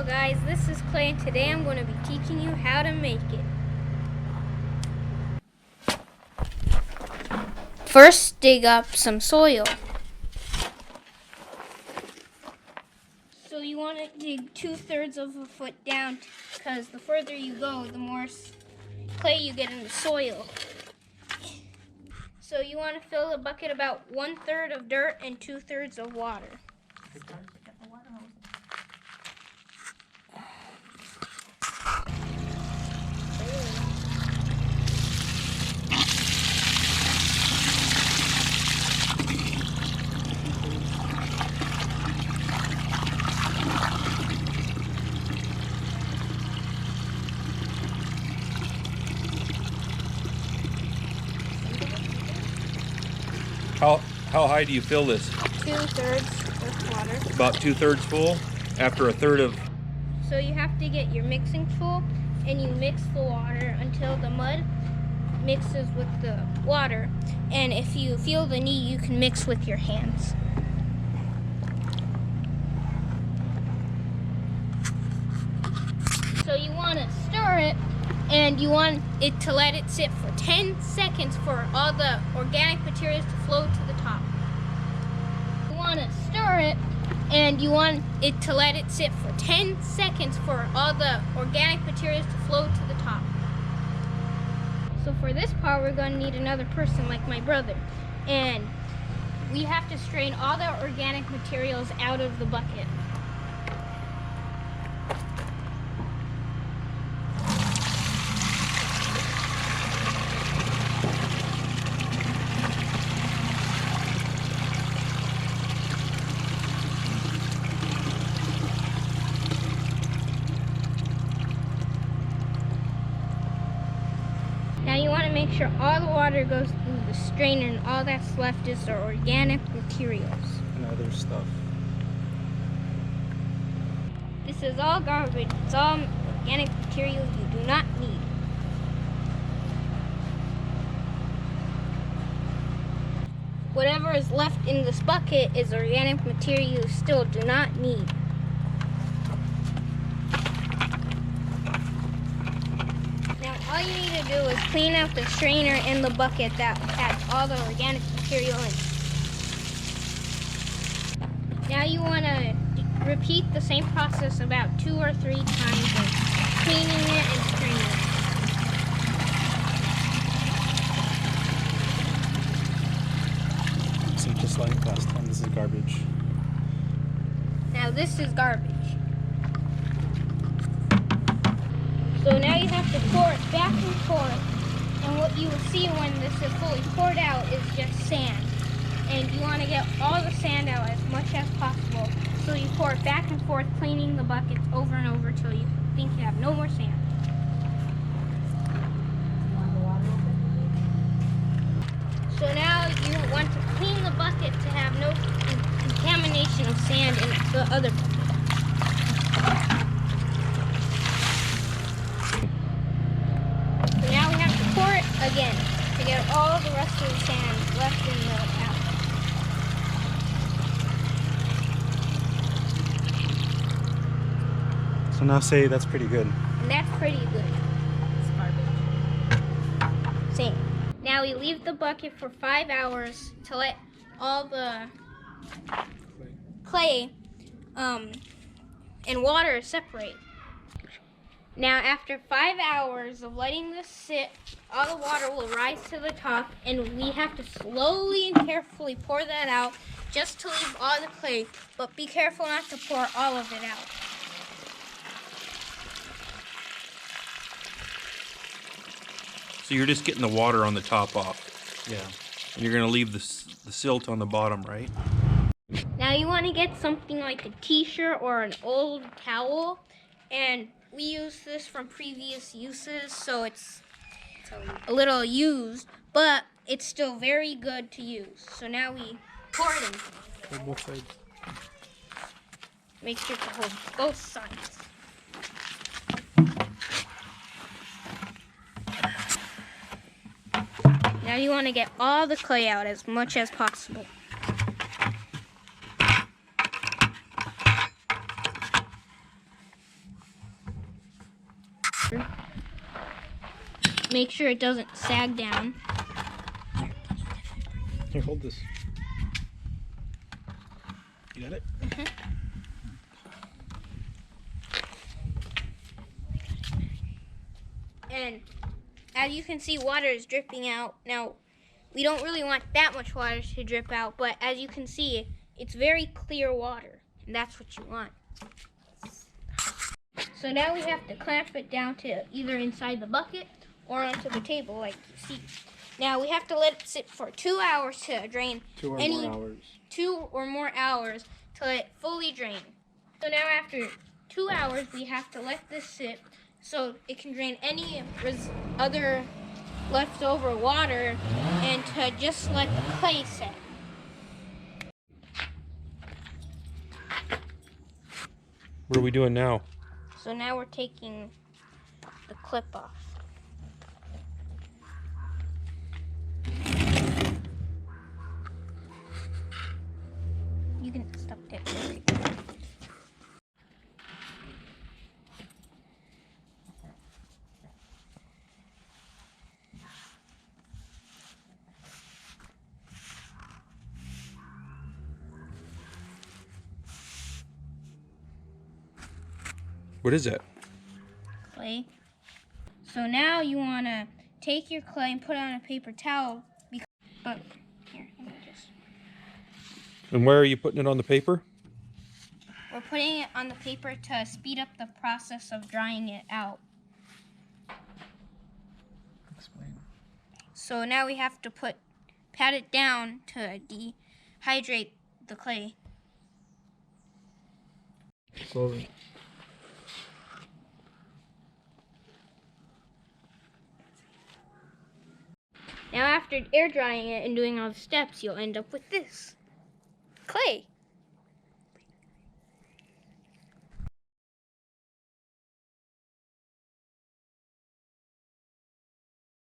Hello guys, this is Clay and today I'm going to be teaching you how to make it. First, dig up some soil. So you want to dig 2/3 of a foot down because the further you go, the more clay you get in the soil. So you want to fill the bucket about 1/3 of dirt and 2/3 of water. How high do you fill this? 2/3 with water. About 2/3 full after a third of... So you have to get your mixing tool and you mix the water until the mud mixes with the water. And if you feel the need, you can mix with your hands. So you want to stir it and you want it to let it sit for 10 seconds for all the organic materials to flow to the top. You want to stir it and you want it to let it sit for 10 seconds for all the organic materials to flow to the top. So for this part, we're going to need another person like my brother. And we have to strain all the organic materials out of the bucket. Now you want to make sure all the water goes through the strainer and all that's left is the organic materials. and other stuff. This is all garbage. It's all organic material you do not need. Whatever is left in this bucket is organic material you still do not need. Now all you need to do is clean out the strainer and the bucket that had all the organic material in. Now you want to repeat the same process about 2 or 3 times of cleaning it and straining it. So just like last time, this is garbage. Now this is garbage. So now you have to pour it back and forth. And what you will see when this is fully poured out is just sand. And you want to get all the sand out as much as possible. So you pour it back and forth, cleaning the buckets over and over till you think you have no more sand. So now you want to clean the bucket to have no contamination of sand in the other bucket. So now we have to pour it again to get all the rest of the sand left in the apple. So now say that's pretty good. And that's pretty good. It's garbage. Same. Now we leave the bucket for 5 hours to let all the clay and water separate. Now after 5 hours of letting this sit, all the water will rise to the top and we have to slowly and carefully pour that out just to leave all the clay, but be careful not to pour all of it out. So you're just getting the water on the top off. Yeah. And you're going to leave the silt on the bottom, right? Now you want to get something like a t-shirt or an old towel, and we use this from previous uses, so it's a little used, but it's still very good to use. So now we pour it in. Hold both sides. Make sure to hold both sides. Now you want to get all the clay out as much as possible. make sure it doesn't sag down. Here, hold this. You got it? And as you can see, water is dripping out. Now, we don't really want that much water to drip out, but as you can see, it's very clear water, and that's what you want. So now we have to clamp it down to either inside the bucket or onto the table like you see. Now we have to let it sit for 2 hours to drain 2 or more hours. 2 or more hours to let it fully drain. So now after 2 hours, we have to let this sit so it can drain any other leftover water and to just let the clay set. What are we doing now? So now we're taking the clip off. You can stop it. What is that? Clay. So now you want to take your clay and put it on a paper towel. But here, let me just. And where are you putting it on the paper? We're putting it on the paper to speed up the process of drying it out. Explain. So now we have to pat it down to dehydrate the clay. Slowly. Now after air drying it and doing all the steps, you'll end up with this. Clay.